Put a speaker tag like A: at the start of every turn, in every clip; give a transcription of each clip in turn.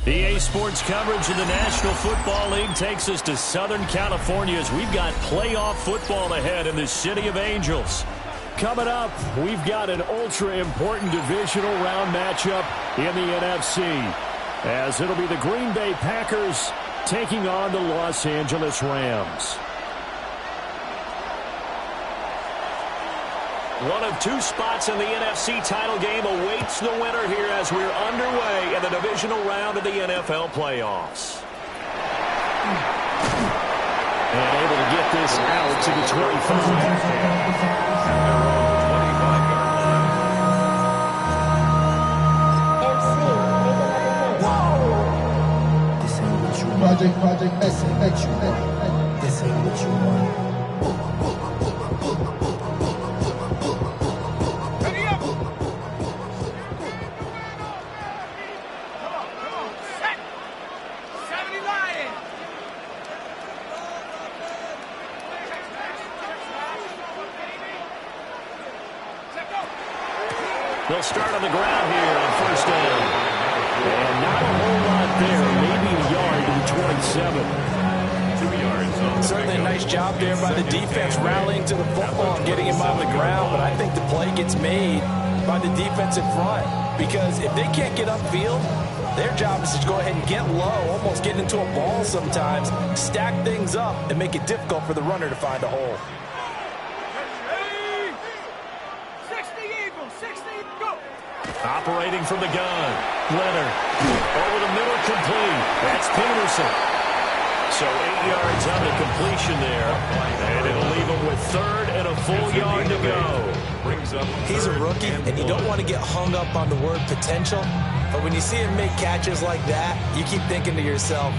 A: EA Sports coverage of the National Football League takes us to Southern California as we've got playoff football ahead in the City of Angels. Coming up, we've got an ultra-important divisional round matchup in the NFC, as it'll be the Green Bay Packers taking on the Los Angeles Rams. One of two spots in the NFC title game awaits the winner here as we're underway in the divisional round of the NFL playoffs. And able to get this out to the 25.
B: Project SNX. This ain't what you want.
A: They'll start on the ground here on first down. And not a whole lot there. Maybe a yard to the 27. 2 yards.
C: Certainly a nice job there by the defense rallying to the football and getting him on the ground. But I think the play gets made by the defensive front. Because if they can't get upfield, their job is to go ahead and get low, almost get into a ball sometimes, stack things up, and make it difficult for the runner to find a hole.
A: Operating from the gun, Leonard. Over the middle, complete. That's Peterson. So 8 yards on the completion there. And it'll leave him with third and a full yard to go.
C: He's a rookie, and you don't want to get hung up on the word potential. But when you see him make catches like that, you keep thinking to yourself,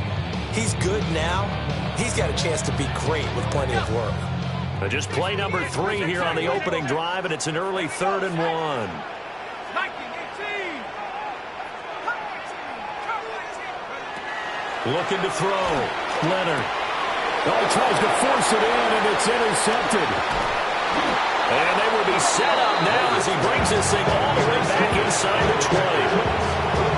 C: he's good now. He's got a chance to be great with plenty of work.
A: And just play number 3 here on the opening drive, and it's an early 3rd and 1. Looking to throw. Leonard. Oh, he tries to force it in, and it's intercepted. And they will be set up now as he brings this thing all the way back inside the 20.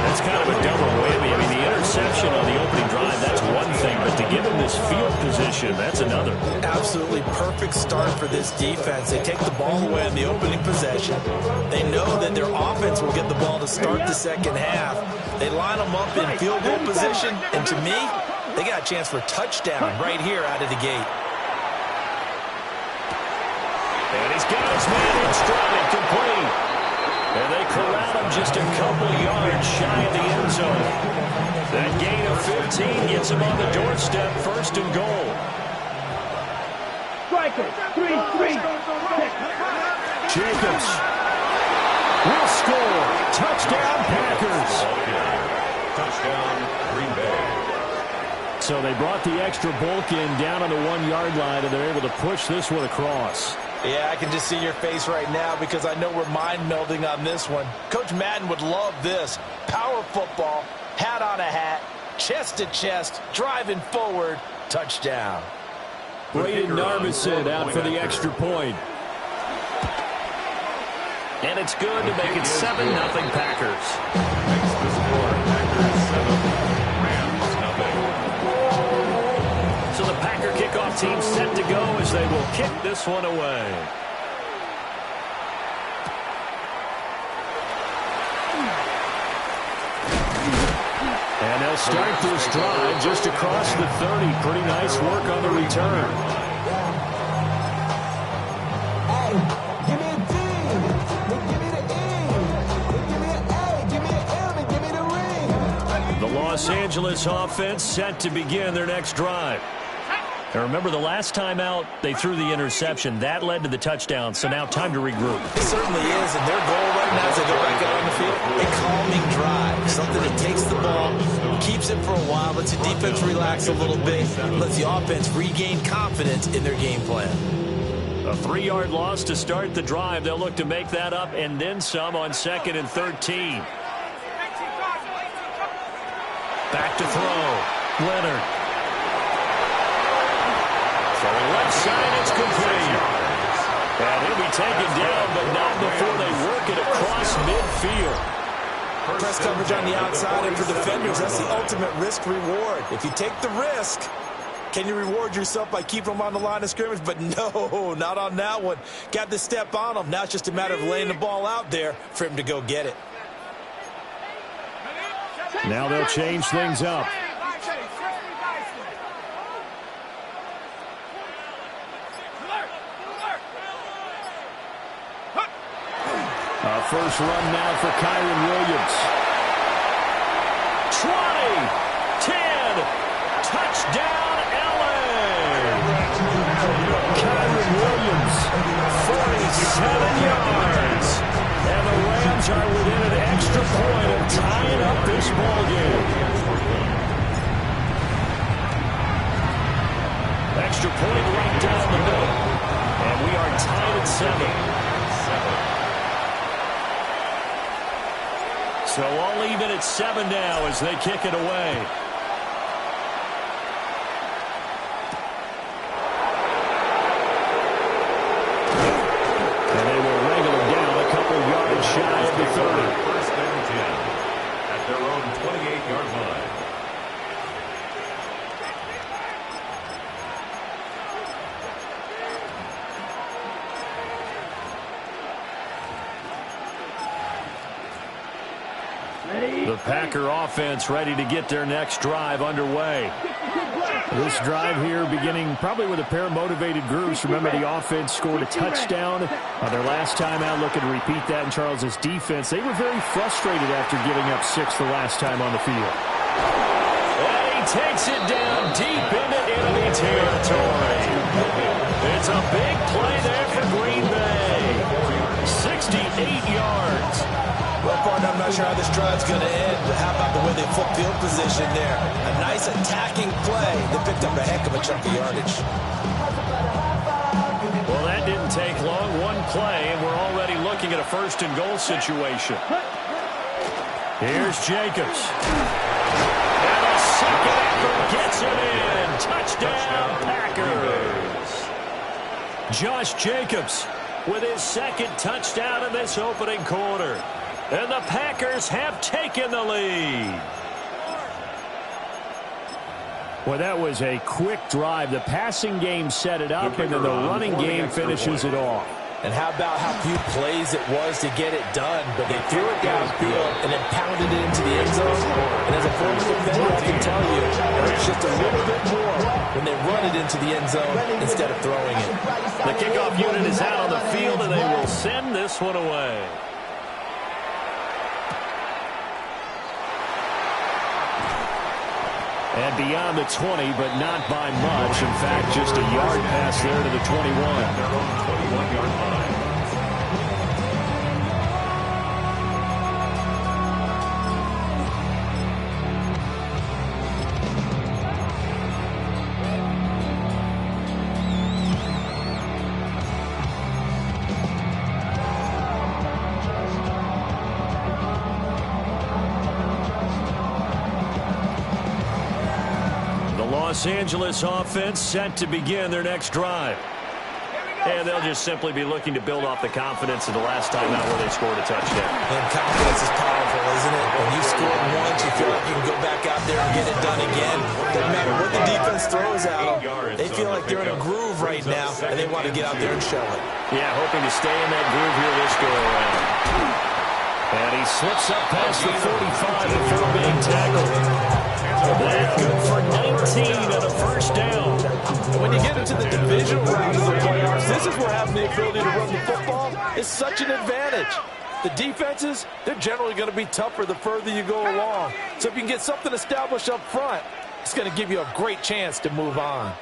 A: That's kind of a double whammy. I mean, the interception on the opening drive, that's one thing, but to give him this field position, that's another.
C: Absolutely perfect start for this defense. They take the ball away on the opening possession. They know that their offense will get the ball to start the second half. They line them up in field goal position, and to me, they got a chance for a touchdown right here out of the gate.
A: And he's got his man in stride, complete. And they corral him just a couple yards shy of the end zone. That gain of 15 gets him on the doorstep, first and goal.
D: Striker, 3-3.
A: Jacobs will score. Touchdown, Packers.
E: Touchdown, Green Bay.
A: So they brought the extra bulk in down on the 1 yard line, and they're able to push this one across.
C: Yeah, I can just see your face right now because I know we're mind-melding on this one. Coach Madden would love this. Power football, hat on a hat, chest to chest, driving forward, touchdown.
A: Braden Narvison out for the extra point. And it's good to make it 7-0 Packers.
E: Makes the score Packers 7, Rams nothing.
A: So the Packer kickoff team set to go as they will kick this one away. And they'll start this drive just across the 30. Pretty nice work on the return.
B: Give me a D. Give me the E. Give me an A. Give me an M. And give me the ring.
A: The Los Angeles offense set to begin their next drive. And remember, the last time out, they threw the interception. That led to the touchdown, so now time to regroup.
C: It certainly is, and their goal right now as they go back out on the field, a calming drive, something that takes the ball, keeps it for a while, lets the defense relax a little bit, lets the offense regain confidence in their game plan.
A: A 3-yard loss to start the drive. They'll look to make that up and then some on 2nd and 13. Back to throw. Leonard. From the left side, it's complete. And he'll be taken down, but not before they work it across midfield.
C: Press coverage on the outside, and for defenders, that's the ultimate risk-reward. If you take the risk, can you reward yourself by keeping them on the line of scrimmage? But no, not on that one. Got the step on him. Now it's just a matter of laying the ball out there for him to go get it.
A: Now they'll change things up. First run now for Kyron Williams. 20, 10, touchdown LA. Kyron Williams, 47 yards. And the Rams are within an extra point of tying up this ballgame. Extra point right down the middle. And we are tied at 7. So all even at 7 now as they kick it away. And they will wrangle it down a couple yards shy of the 30.
E: First and 10 at their own 28-yard line.
A: The Packer offense ready to get their next drive underway. This drive here beginning probably with a pair of motivated groups. Remember, the offense scored a touchdown on their last time out. Looking to repeat that in Charles's defense. They were very frustrated after giving up 6 the last time on the field. And he takes it down deep into enemy territory. It's a big play there for Green Bay. 68 yards.
C: Well, partner, I'm not sure how this drive's going to end, but how about the way they flip field position there? A nice attacking play that picked up a heck of a chunk of yardage.
A: Well, that didn't take long. One play, and we're already looking at a first-and-goal situation. Here's Jacobs. And a second effort gets it in. Touchdown, Packers. Josh Jacobs with his second touchdown in this opening quarter. And the Packers have taken the lead. Well, that was a quick drive. The passing game set it up, and then the running game finishes it off.
C: And how about how few plays it was to get it done, but they threw it downfield and then pounded it into the end zone. And as a former defender, I can tell you, it hurts just a little bit more when they run it into the end zone instead of throwing it.
A: The kickoff unit is out on the field, and they will send this one away. And beyond the 20, but not by much. In fact, just a yard pass there to the 21.
E: Their own 21-yard line.
A: Los Angeles offense set to begin their next drive. And they'll just simply be looking to build off the confidence of the last time out where they scored a touchdown.
C: And confidence is powerful, isn't it? When you score once, you feel like you can go back out there and get it done again. Doesn't matter what the defense throws at them. They feel like they're in a groove right now, and they want to get out there and show it.
A: Yeah, hoping to stay in that groove here this go-around. And he slips up past the 45 before being tackled. That good for 19 and a first down.
C: And when you get into the divisional round of the playoffs, this is where having the ability to run the football is such an advantage. The defenses, they're generally going to be tougher the further you go along. So if you can get something established up front, it's going to give you a great chance to move on.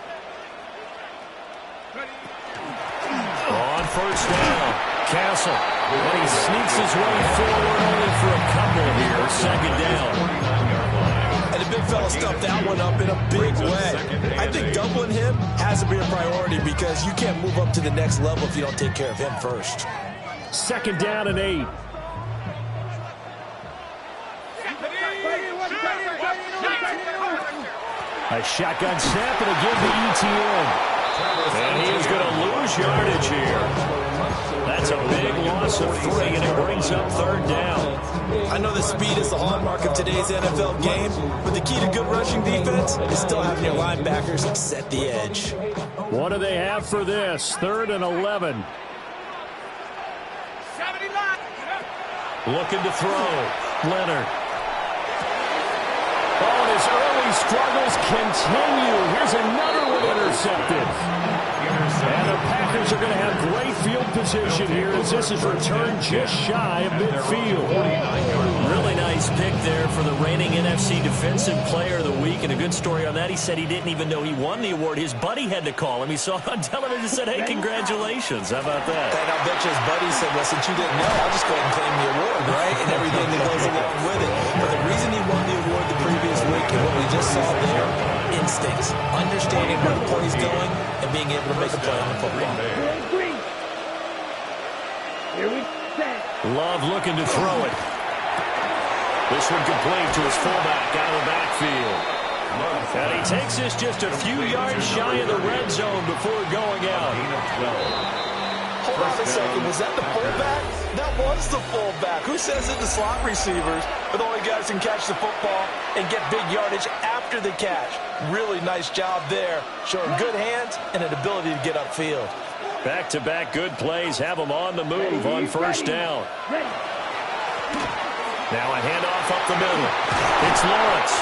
A: On first down, Castle. And he sneaks his way forward only for a couple here. Second down.
C: And the big fella stuffed that one up in a big way. I think doubling him has to be a priority because you can't move up to the next level if you don't take care of him first.
A: Second down and 8. A shotgun snap and again to ETN. And he is going to lose yardage here. That's a big loss of 3, and it brings up 3rd down.
C: I know the speed is the hallmark of today's NFL game, but the key to good rushing defense is still having your linebackers set the edge.
A: What do they have for this? 3rd and 11. Looking to throw. Leonard. Oh, and his early struggles continue. Here's another one intercepted. And the Packers are going to have great field position here as this is returned just shy of midfield.
D: Really nice pick there for the reigning NFC Defensive Player of the Week. And a good story on that. He said he didn't even know he won the award. His buddy had to call him. He saw it on television and said, hey, congratulations. How about that?
C: And I bet you his buddy said, well, since you didn't know, I'll just go ahead and claim the award, right? And everything that goes along with it. But the reason he won the award the previous week and what we just saw there, instincts, understanding where the play's going, and being able to make a play on the football.
A: Love looking to throw it. This one complete to his fullback out of the backfield. And he takes this just a few yards shy of the red zone before going out.
C: Hold on a second. Was that the fullback? That was the fullback. Who says that the slot receivers are the only guys who can catch the football and get big yardage after the catch? Really nice job there. Showing good hands and an ability to get upfield.
A: Back-to-back good plays have them on the move on 1st down. Now a handoff up the middle. It's Lawrence.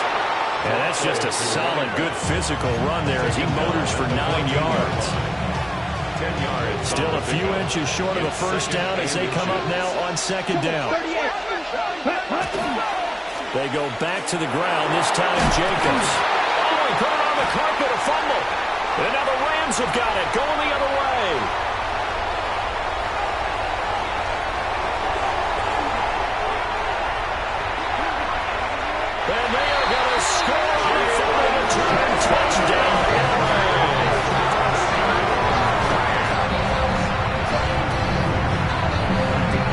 A: And that's just a solid, good physical run there as he motors for 9 yards.
E: 10 yards.
A: Still a few inches short of a 1st down as they come up now on 2nd down. They go back to the ground, this time Jacobs. Oh, he put it on the carpet, a fumble. And now the Rams have got it, going the other way. And they are going to score on a fumble return touchdown.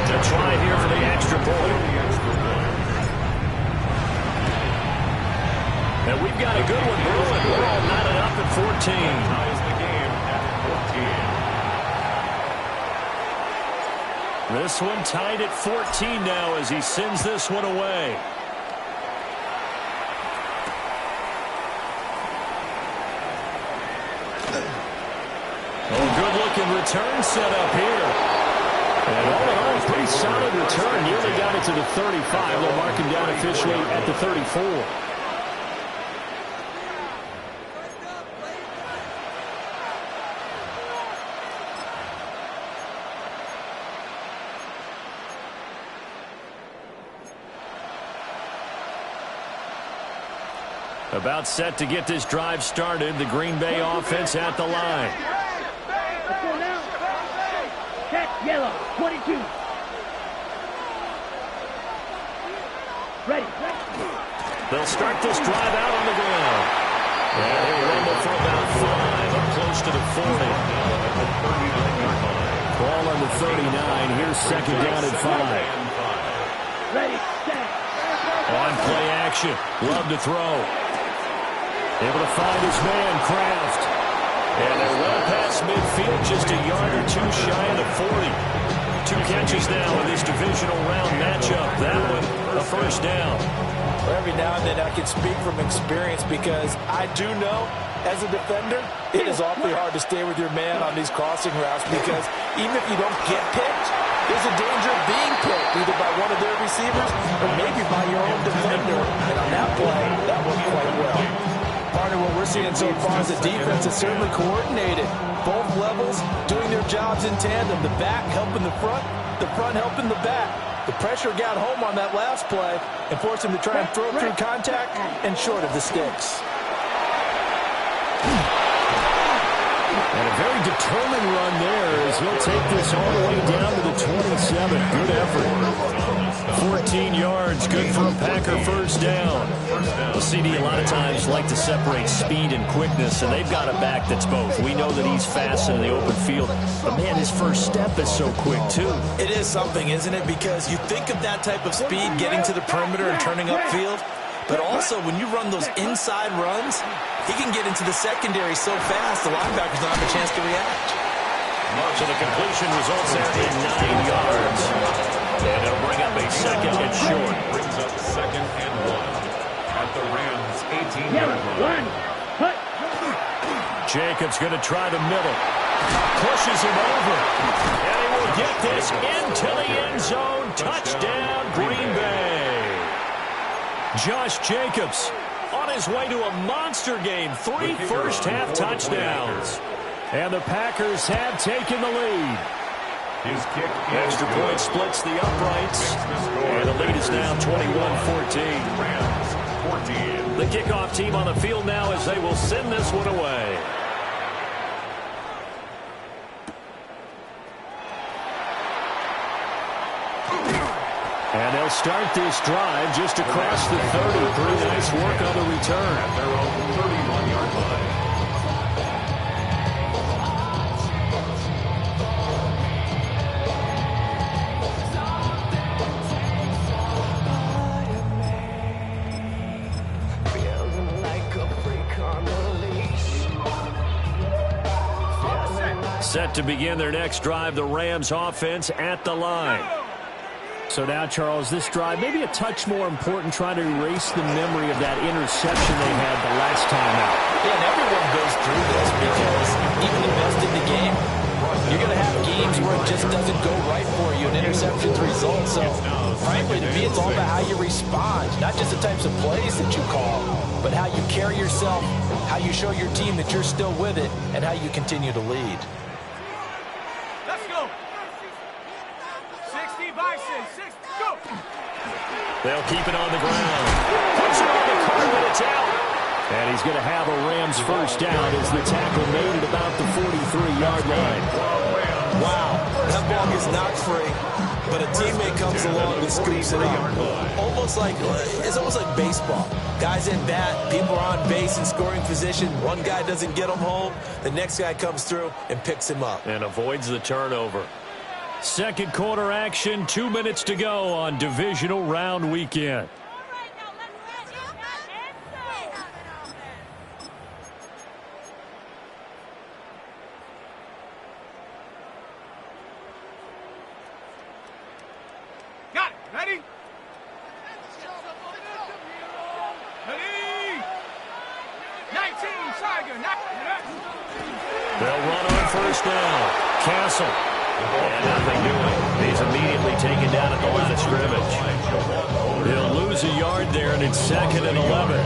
A: To try here for the extra point. And we've got a good one brewing. We're all knotted up at 14.
E: Ties the game at 14.
A: This one tied at 14 now as he sends this one away. Oh, good-looking return set up here. And all in all, pretty solid return. Nearly got it to the 35. They'll mark him down officially at the 34. About set to get this drive started. The Green Bay offense at the line.
F: Check yellow, 22. Ready.
A: They'll start this drive out on the ground. And he'll rumble for about 5, up close to the 40. Ball on the 39. Here's 2nd down and 5.
F: Ready, set.
A: On play action. Love to throw. Able to find his man, Kraft. And they're well past midfield, just a yard or 2 shy of the 40. 2 catches now in this divisional round matchup. That one, a 1st down.
C: Well, every now and then I can speak from experience because I do know, as a defender, it is awfully hard to stay with your man on these crossing routes because even if you don't get picked, there's a danger of being picked either by one of their receivers or maybe by your own defender. And on that play, that worked quite well. Partner, what we're seeing so far is the defense is certainly coordinated. Both levels doing their jobs in tandem. The back helping the front helping the back. The pressure got home on that last play and forced him to try and throw through contact and short of the sticks.
A: And a very determined run there as he'll take this all the way down to the 27. Good effort. 14 yards, good for a Packer 1st down. The CD a lot of times like to separate speed and quickness, and they've got a back that's both. We know that he's fast in the open field, but man, his first step is so quick too.
C: It is something, isn't it? Because you think of that type of speed getting to the perimeter and turning upfield, But also, when you run those inside runs, he can get into the secondary so fast, the linebackers don't have a chance to react.
A: So the completion results there in 9 yards. And it'll bring up a second and short.
E: Brings up second and 1 at the Rams' 18-yard line.
A: Jacobs going to try the middle. Pushes him over. And he will get this into the end zone. Touchdown, Green Bay. Josh Jacobs on his way to a monster game. 3 first-half touchdowns. And the Packers have taken the lead.
E: His kick
A: Extra point splits the uprights. And the lead is now 21-14.
E: Rams 14.
A: The kickoff team on the field now as they will send this one away. And they'll start this drive just across the 30. Pretty nice work on the return.
E: At their own 31-yard line.
A: Set to begin their next drive, the Rams offense at the line. So now, Charles, this drive maybe a touch more important, trying to erase the memory of that interception they had the last time out.
C: Yeah, and everyone goes through this because even the best in the game, you're going to have games where it just doesn't go right for you, and interceptions result. So, frankly, to me, it's all about how you respond, not just the types of plays that you call, but how you carry yourself, how you show your team that you're still with it, and how you continue to lead.
F: Let's go. 60 Bison, 6, go.
A: They'll keep it on the ground. Puts it on the carpet, it's out. And he's going to have a Rams first down as the tackle made at about the 43-yard line.
C: Wow, that ball gets knocked free, but a teammate comes along and scoops it up. It's almost like baseball. Guys in bat, people are on base in scoring position. One guy doesn't get him home, the next guy comes through and picks him up.
A: And avoids the turnover. Second quarter action, 2 minutes to go on divisional round weekend.
F: Got it. Ready? Ready? 19, Tiger.
A: They'll run on first down. Castle. And nothing doing. He's immediately taken down at the line of scrimmage. He'll lose a yard there, and it's second and 11.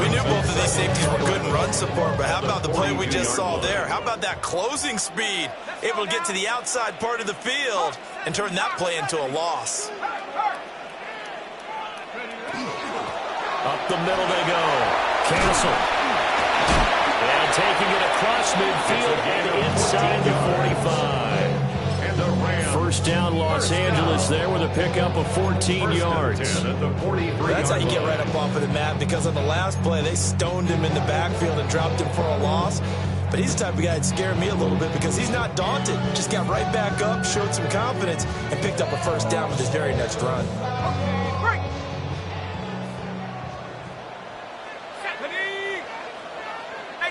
C: We knew both of these safeties were good in run support, but how about the play we just saw there? How about that closing speed? Able to get to the outside part of the field and turn that play into a loss.
A: Up the middle they go. Castle. And taking it across midfield and inside the 45. First down, Los Angeles there with a pickup of 14 yards.
C: That's how you get right up off of the mat, because on the last play, they stoned him in the backfield and dropped him for a loss. But he's the type of guy that scared me a little bit because he's not daunted. Just got right back up, showed some confidence, and picked up a first down with his very next run.
F: Break.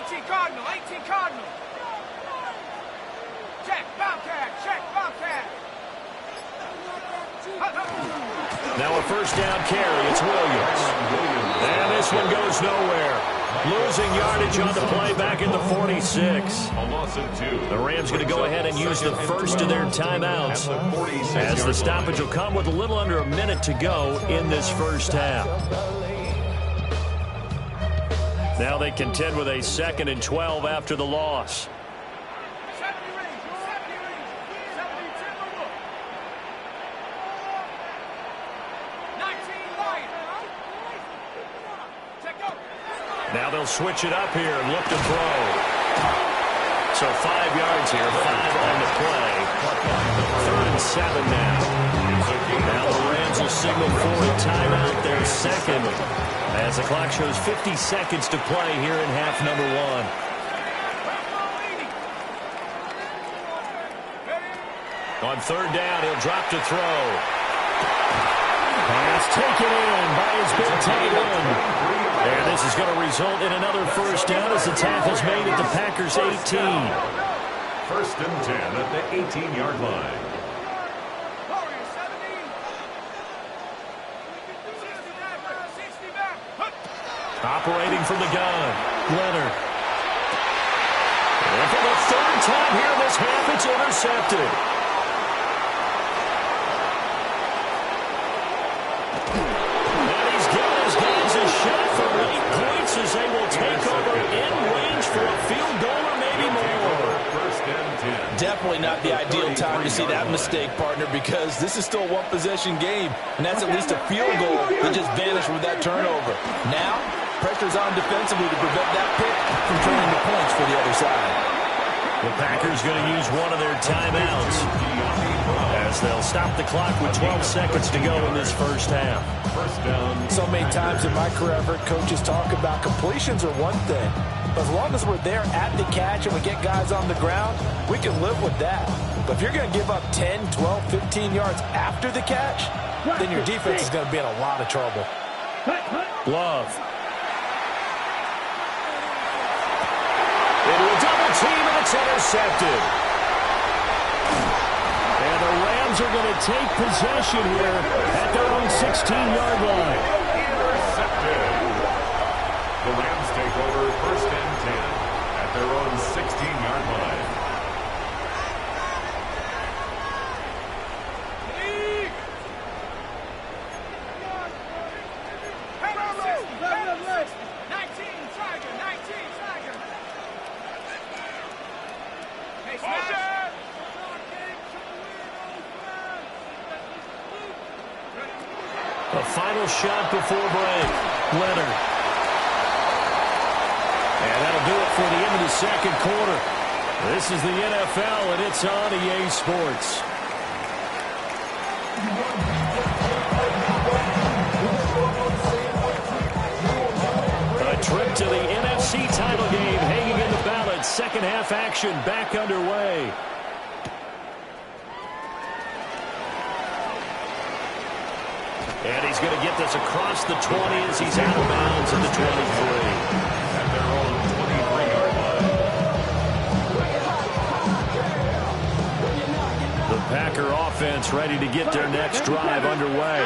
F: 18 Cardinal, 18 Cardinal. Check, Bobcat, check, Bobcat.
A: Now a first down carry. It's Williams. And this one goes nowhere. Losing yardage on the play back in the 46. The Rams going to go ahead and use the first of their timeouts, as the stoppage will come with a little under a minute to go in this first half. Now they contend with a 2nd and 12 after the loss. Now they'll switch it up here and look to throw. So 5 yards here, 5 on the play. 3rd and 7 now. Now the Rams will signal for a timeout, their second, as the clock shows 50 seconds to play here in half number 1. On 3rd down, he'll drop to throw. Pass taken in by his big tight end. result in another first down as the tackle's made at the Packers' 18.
E: First and 10 at the 18-yard line.
A: Operating from the gun, Leonard. And for the third time here in this half, it's intercepted. And he's got his hands a shot for late points as they will take over in range for a field goal or maybe more.
E: First and 10.
C: Definitely not the ideal time to see that mistake, partner, because this is still a one-possession game, and that's at least a field goal that just vanished with that turnover. Now, pressure's on defensively to prevent that pick from turning to points for the other side.
A: The Packers going to use one of their timeouts as they'll stop the clock with 12 seconds to go in this first half.
E: First down.
C: So many times in my career, I've heard coaches talk about completions are one thing. But as long as we're there at the catch and we get guys on the ground, we can live with that. But if you're going to give up 10, 12, 15 yards after the catch, then your defense is going to be in a lot of trouble.
A: Love. Into a double team, and it's intercepted. And the Rams are going to take possession here at their own 16-yard line.
E: Intercepted. The Rams take over first and 10 at their own 16-yard line.
A: A final shot before break. Leonard. And that'll do it for the end of the second quarter. This is the NFL, and it's on EA Sports. A trip to the NFC title game hanging in the balance. Second half action back underway. And he's going to get this across the 20 as he's out of bounds at the 23.
E: At their own 23-yard line.
A: The Packer offense ready to get their next drive underway.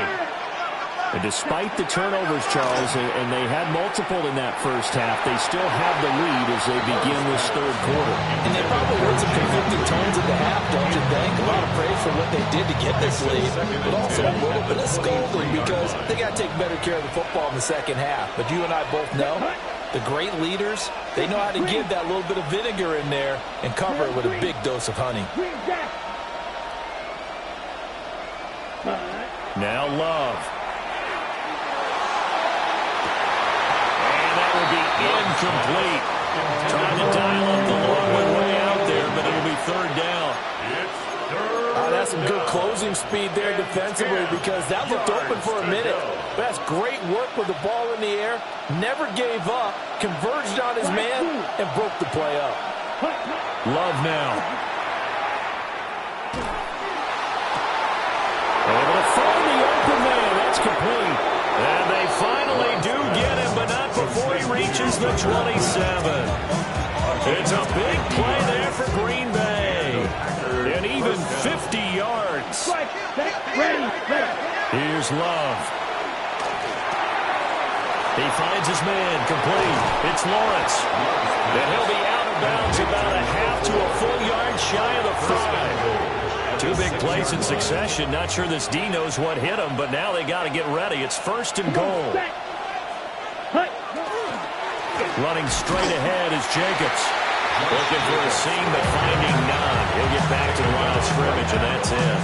A: And despite the turnovers, Charles, and they had multiple in that first half, they still have the lead as they begin this third quarter.
C: And they probably heard some conflicting tones at the half, don't you think? A lot of praise for what they did to get this lead, but also a little bit of scolding because they got to take better care of the football in the second half. But you and I both know the great leaders, they know how to give that little bit of vinegar in there and cover it with a big dose of honey.
A: Now Love. Incomplete. Trying to dial up the long one way out there, but it'll be third down.
C: That's some good closing speed there defensively because that looked open for a minute. That's great work with the ball in the air. Never gave up, converged on his man, and broke the play up.
A: Love now. Able to find the open man. That's complete. And they finally do get him, but not before he reaches the 27. It's a big play there for Green Bay. And even 50 yards. Here's Love. He finds his man, complete. It's Lawrence. And he'll be out of bounds about a half to a full yard shy of the 5. Two big plays in succession. Not sure this D knows what hit him, but now they got to get ready. It's first and goal. Running straight ahead is Jacobs. Looking for a seam, but finding none. He'll get back to the line of scrimmage, and that's it.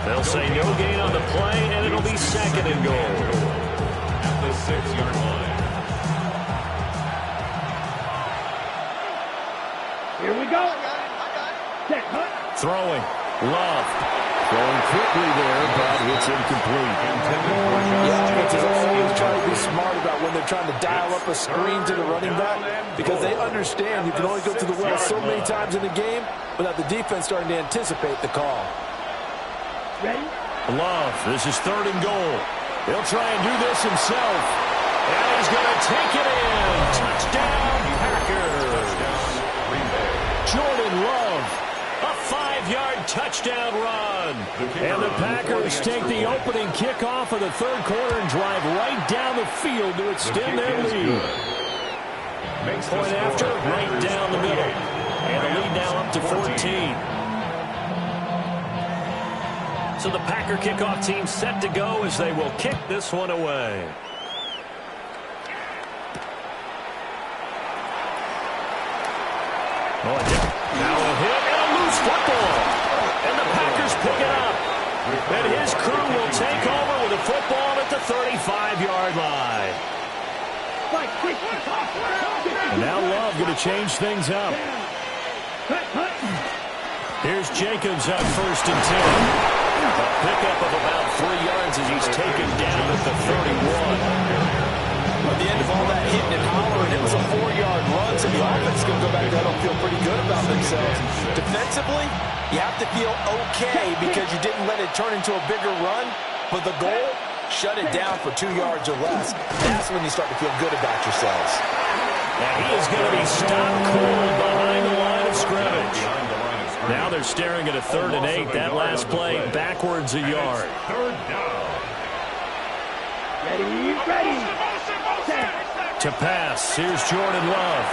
A: They'll say no gain on the play, and it'll be second and goal.
E: At the 6-yard line.
F: Here we go.
A: Throwing. Love. Throwing quickly there, but it's incomplete.
C: Offenses always try to be smart about when they're trying to dial up a screen to the running back because they understand you can only go to the well so many times in the game without the defense starting to anticipate the call.
F: Ready?
A: Love. This is third and goal. He'll try and do this himself. And he's going to take it in. Touchdown, Packers. Jordan Love, a 5-yard touchdown run. And the Packers take the opening kickoff of the third quarter and drive right down the field to extend their lead. Point after, right down the middle. And the lead now up to 14. So the Packer kickoff team set to go as they will kick this one away. Now a hit and a loose football. And the Packers pick it up. And his crew will take over with the football at the 35-yard line. And now Love going to change things up. Here's Jacobs on 1st and 10. A pickup of about 3 yards as he's taken down at the 31.
C: At the end of all that hitting and hollering, it was a 4-yard run, so the offense is going to go back there and feel pretty good about themselves. Defensively, you have to feel okay because you didn't let it turn into a bigger run, but the goal, shut it down for 2 yards or less. That's when you start to feel good about yourselves.
A: And he is going to be stopped cold behind the line of scrimmage. Now they're staring at a 3rd and 8. That last play backwards a yard.
E: Third down.
F: Ready.
A: To pass, here's Jordan Love.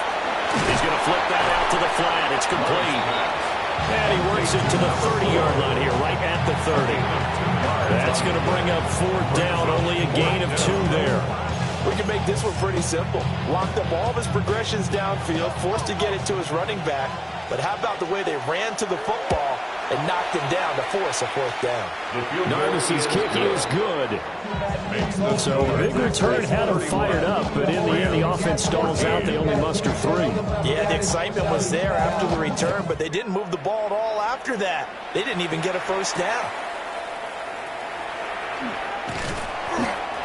A: He's going to flip that out to the flat. It's complete. And he works it to the 30-yard line here, right at the 30. That's going to bring up 4th down, only a gain of 2 there.
C: We can make this one pretty simple. Locked up all of his progressions downfield, forced to get it to his running back. But how about the way they ran to the football and knocked him down to force a 4th down?
A: Narvis's kick is good. So a big return had him fired up, but in the end the offense stalls out. They only muster 3.
C: Yeah, the excitement was there after the return, but they didn't move the ball at all after that. They didn't even get a 1st down.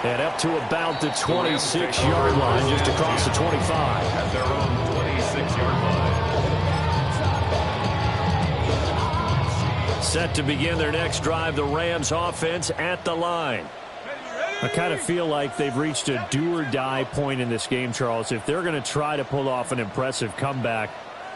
A: And up to about the 26-yard line, just across the 25.
E: At their own 26-yard line.
A: Set to begin their next drive, the Rams offense at the line. I kind of feel like they've reached a do-or-die point in this game, Charles. If they're going to try to pull off an impressive comeback,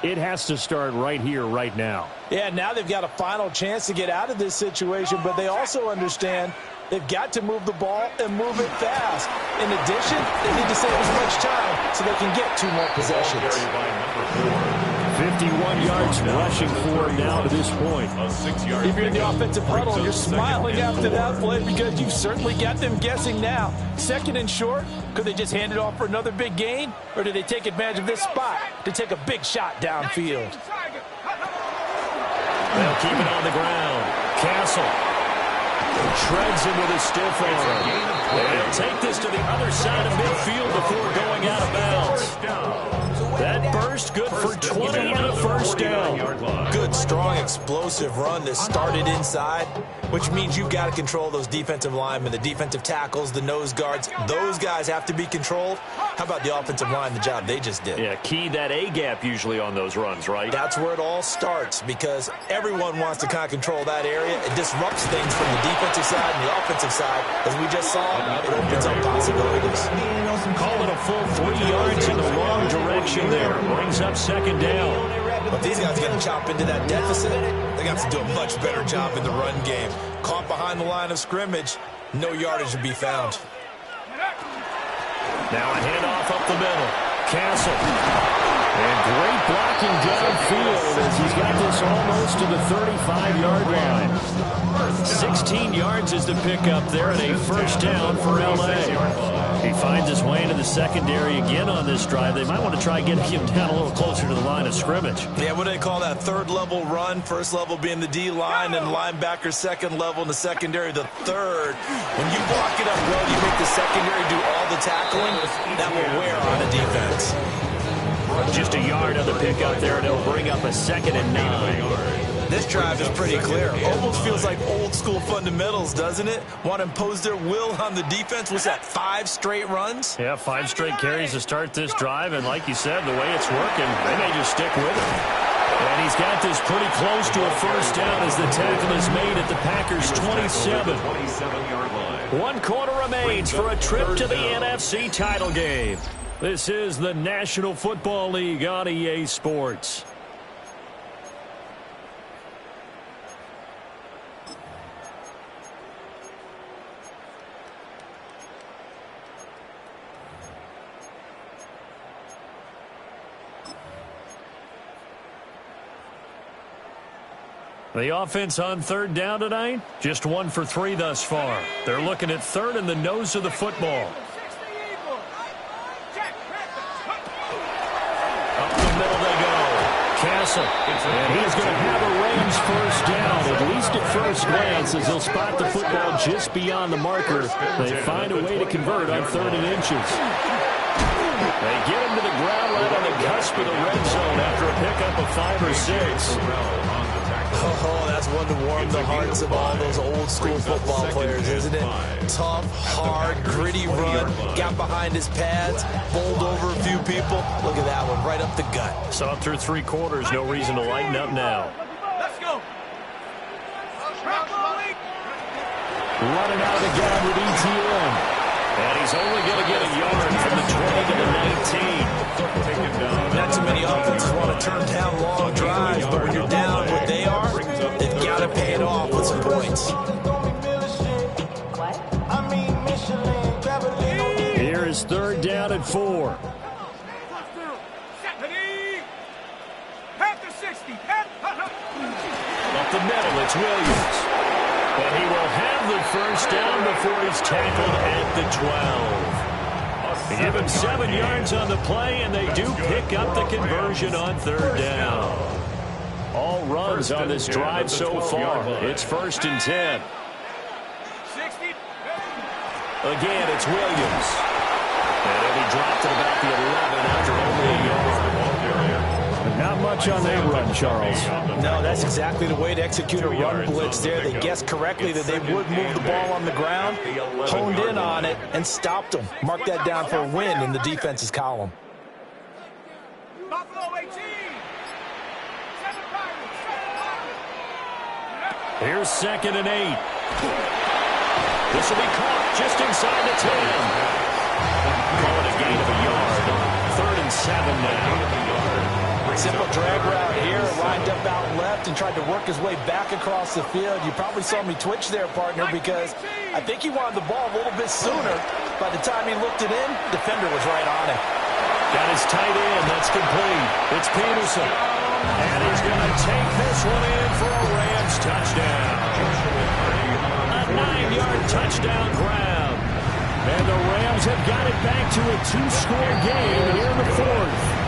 A: it has to start right here, right now.
C: Yeah, now they've got a final chance to get out of this situation, but they also understand they've got to move the ball and move it fast. In addition, they need to save as much time so they can get 2 more possessions.
A: 51 yards rushing for him now to this point.
C: If you're in the offensive huddle, you're smiling after that play because you've certainly got them guessing now. 2nd and short, could they just hand it off for another big gain? Or do they take advantage of this spot to take a big shot downfield?
A: They'll keep it on the ground. Castle shreds him with a stiff arm. They'll take this to the other side of midfield before going out of bounds. That burst good for 20 and a 1st down.
C: Good, strong, explosive run that started inside, which means you've got to control those defensive linemen, the defensive tackles, the nose guards. Those guys have to be controlled. How about the offensive line, the job they just did?
A: Yeah, key that A-gap usually on those runs, right?
C: That's where it all starts because everyone wants to kind of control that area. It disrupts things from the defensive side and the offensive side. As we just saw, it opens up possibilities.
A: Call it a full 3 yards in the wrong direction there. Brings up 2nd down.
C: But these guys are going to chop into that deficit. They got to do a much better job in the run game. Caught behind the line of scrimmage, no yardage to be found.
A: Now a handoff up the middle. Castle. And great blocking downfield as he's got this almost to the 35-yard line. 16 yards is the pickup there and a 1st down for L.A. He finds his way into the secondary again on this drive. They might want to try getting him down a little closer to the line of scrimmage.
C: Yeah, what do they call that? 3rd level run. 1st level being the D-line and linebacker 2nd level in the secondary the 3rd. When you block it up well, you make the secondary do all the tackling. That will wear on a defense.
A: Just a yard on the pickup there, and it'll bring up a 2nd and 9.
C: This drive is pretty clear. Almost feels like old school fundamentals, doesn't it? Want to impose their will on the defense. Was that 5 straight runs?
A: Yeah, 5 straight carries to start this drive, and like you said, the way it's working, they may just stick with it. And he's got this pretty close to a 1st down as the tackle is made at the Packers' 27.
E: 27-yard line.
A: 1 quarter remains for a trip to the NFC title game. This is the National Football League on EA Sports. The offense on 3rd down tonight, just 1 for 3 thus far. They're looking at 3rd in the nose of the football. Up the middle they go. Castle. And he's going to have a Rams first down, at least at first glance, as he'll spot the football just beyond the marker. They find a way to convert on 3rd and inches. They get him to the ground right on the cusp of the red zone after a pickup of 5 or 6.
C: Oh, that's one to warm the hearts of all those old school football players, isn't it? Tough, hard, gritty run, got behind his pads, bowled over a few people. Look at that one, right up the gut.
A: So up through 3 quarters, no reason to lighten up now.
F: Let's go.
A: Running out again with ETN. And he's only going to get a yard from the 20 to the 19.
C: Not too many offenses want to turn down long drives, but when you're down what they are, they've got to pay it off with some points.
A: Here is 3rd down and 4.
F: Half to 60.
A: Up the middle, it's Williams. But he will have the first down before he's tackled at the 12. Give him 7 yards on the play, and they do pick up the conversion on 3rd down. All runs on this drive so far. It's 1st and 10.
F: 60.
C: Again, it's Williams.
A: And then he dropped at about the 11 after only a yard. Not much on that run, Charles.
C: No, that's exactly the way to execute a run blitz there. They guessed correctly that they would move the ball on the ground, honed in on it, and stopped them. Mark that down for a win in the defense's column.
F: Buffalo 18.
A: Here's 2nd and 8. This will be caught just inside the 10. Call it a gain of a yard. 3rd and 7 now.
C: Simple drag route here, lined up out left and tried to work his way back across the field. You probably saw me twitch there, partner, because I think he wanted the ball a little bit sooner. By the time he looked it in, defender was right on him.
A: Got his tight end. That's complete. It's Peterson. And he's going to take this one in for a Rams touchdown. A 9-yard touchdown grab. And the Rams have got it back to a 2-score game here in the 4th.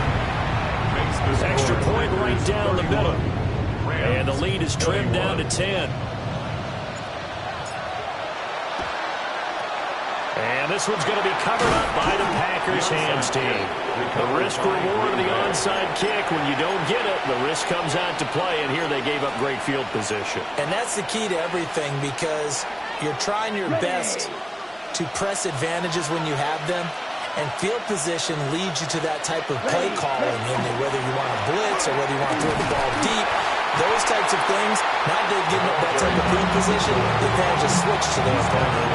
A: Extra point right down the middle. And the lead is trimmed down to 10. And this one's going to be covered up by the Packers hands team. The risk reward of the onside kick. When you don't get it, the risk comes out to play. And here they gave up great field position.
C: And that's the key to everything, because you're trying your best to press advantages when you have them. And field position leads you to that type of play calling, whether you want to blitz or whether you want to throw the ball deep. Those types of things, now they're getting up that type of field position, the fans just switch to their opponent.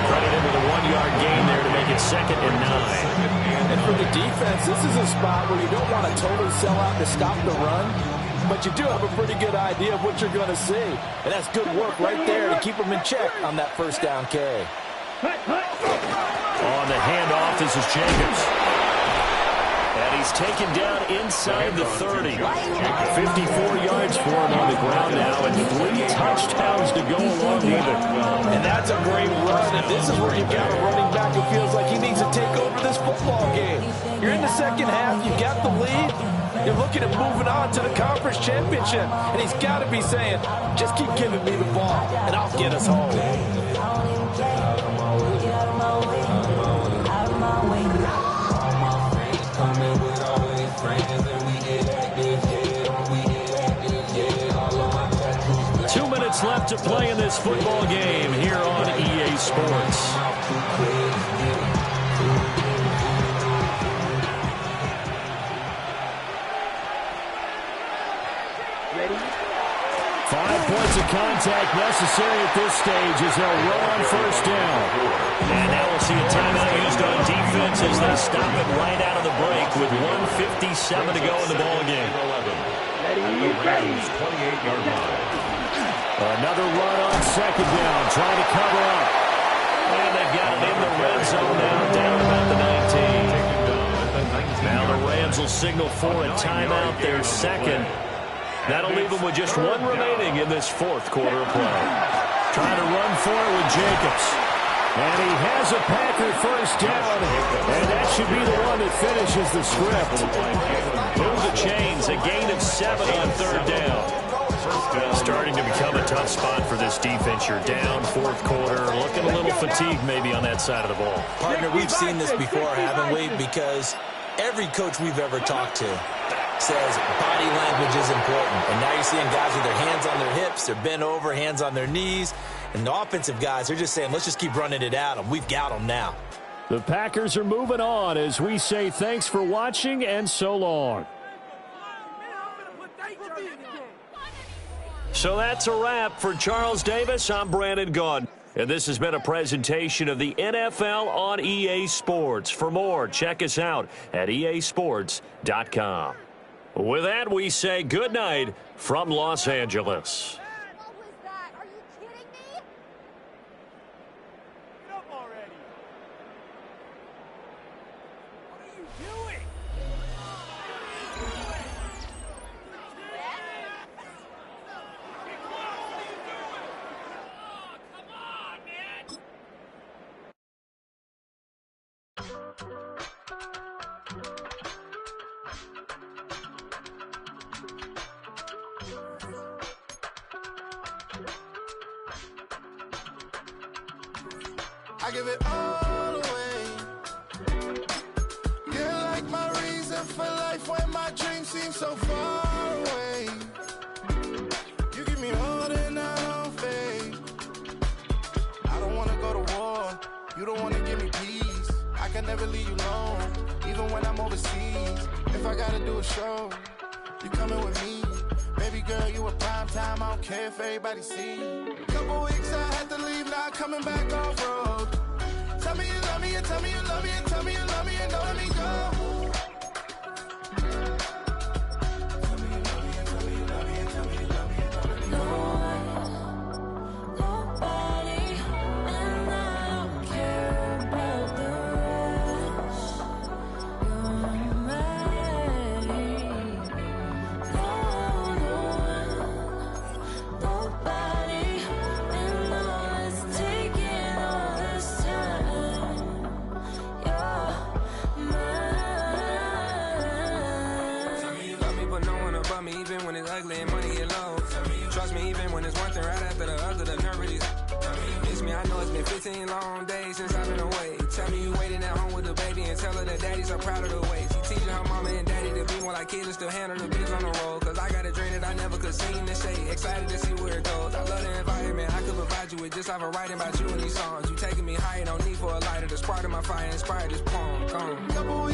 A: Credited with a 1-yard gain there to make it 2nd and 9.
G: And for the defense, this is a spot where you don't want to totally sell out to stop the run, but you do have a pretty good idea of what you're going to see. And that's good work right there to keep them in check on that first down carry.
A: On the handoff, this is Jacobs. And he's taken down inside the 30. 54 yards for him on the ground now, and 3 touchdowns to go along with it.
C: And that's a great run, and this is where you've got a running back who feels like he needs to take over this football game. You're in the second half, you've got the lead, you're looking at moving on to the conference championship, and he's got to be saying, just keep giving me the ball, and I'll get us home.
A: 2 minutes left to play in this football game here on EA Sports. contact necessary at this stage as they'll run on first down.
D: And now we'll see a timeout used on defense as they stop it right out of the break with 1:57 to go in the ballgame.
E: The Rams' 28-yard line.
A: Another run on second down, trying to cover up.
D: And they've got it in the red zone now, down about the 19. Now the Rams will signal for a timeout, their second. That'll leave them with just one remaining in this fourth quarter of play.
A: Trying to run for it with Jacobs. And he has a Packer first down, and that should be the one that finishes the script.
D: Move the chains, a gain of 7 on third down. Starting to become a tough spot for this defense. You're down fourth quarter, looking a little fatigued maybe on that side of the ball.
G: Partner, we've seen this before, haven't we? Because every coach we've ever talked to says body language is important. And now you're seeing guys with their hands on their hips, they're bent over, hands on their knees. And the offensive guys, they're just saying, let's just keep running it at them. We've got them now.
A: The Packers are moving on as we say thanks for watching and so long.
D: So that's a wrap. For Charles Davis, I'm Brandon Gaudin. And this has been a presentation of the NFL on EA Sports. For more, check us out at easports.com. With that, we say good night from Los Angeles.
H: What was that? Are you kidding me?
F: Get up already. What are you doing? Come on, man.
B: I give it all away. You're like my reason for life when my dreams seem so far away. You give me all that I don't fade. I don't wanna go to war. You don't wanna give me peace. I can never leave you alone, even when I'm overseas. If I gotta do a show, you coming with me. Baby girl, you a prime time. I don't care if everybody see. Couple weeks I had to leave, now coming back off road. Tell me you love me and tell me you love me and tell me you love me and don't let me go.
I: Ugly and money get low. Trust me, even when it's one thing right after the other, the nerve really miss me. I know it's been 15 long days since I've been away. Tell me you waiting at home with the baby and tell her that daddy's so proud of the way. She teaching her mama and daddy to be more like kids and still handle the biz on the road. Cause I got a dream that I never could see in the shade. Excited to see where it goes. I love the environment. I could provide you with just off of writing about you in these songs. You taking me higher, no need for a lighter. The spark of my fire inspired this poem. Come on.